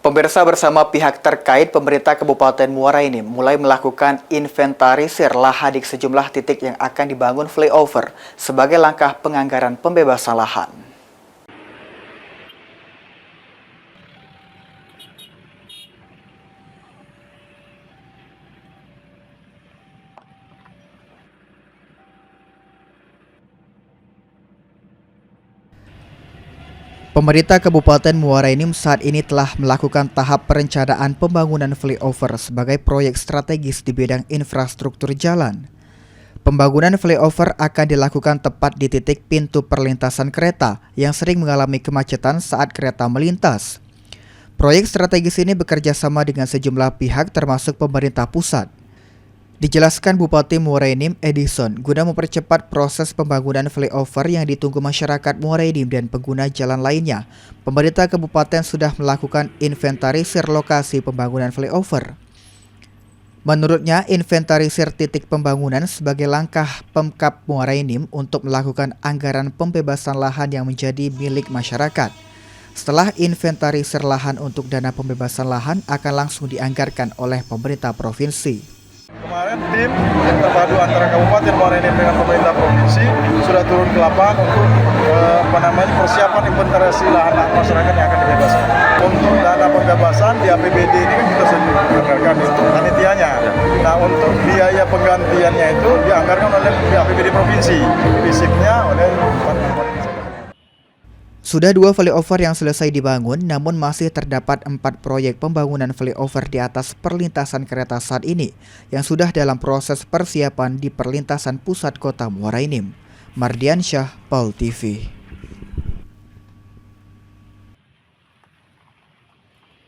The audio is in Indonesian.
Pemirsa, bersama pihak terkait, pemerintah Kabupaten Muara Enim mulai melakukan inventarisir lahan di sejumlah titik yang akan dibangun flyover sebagai langkah penganggaran pembebasan lahan. Pemerintah Kabupaten Muara Enim saat ini telah melakukan tahap perencanaan pembangunan flyover sebagai proyek strategis di bidang infrastruktur jalan. Pembangunan flyover akan dilakukan tepat di titik pintu perlintasan kereta yang sering mengalami kemacetan saat kereta melintas. Proyek strategis ini bekerja sama dengan sejumlah pihak termasuk pemerintah pusat. Dijelaskan Bupati Muara Enim Edison, guna mempercepat proses pembangunan flyover yang ditunggu masyarakat Muara Enim dan pengguna jalan lainnya, pemerintah kabupaten sudah melakukan inventarisir lokasi pembangunan flyover. Menurutnya, inventarisir titik pembangunan sebagai langkah Pemkab Muara Enim untuk melakukan anggaran pembebasan lahan yang menjadi milik masyarakat. Setelah inventarisir lahan untuk dana pembebasan lahan akan langsung dianggarkan oleh pemerintah provinsi. Kemarin tim terpadu antara Kabupaten Muara Enim dengan pemerintah provinsi sudah turun ke lapangan untuk persiapan inventarisasi lahan masyarakat yang akan dibebaskan. Untuk dana pembebasan di APBD ini kan kita sudah anggarkan itu panitianya. Nah, untuk biaya penggantiannya itu dianggarkan oleh APBD provinsi, fisiknya oleh provinsi. Sudah 2 flyover yang selesai dibangun, namun masih terdapat 4 proyek pembangunan flyover di atas perlintasan kereta saat ini yang sudah dalam proses persiapan di perlintasan pusat kota Muara Enim. Mardiansyah, PAL TV.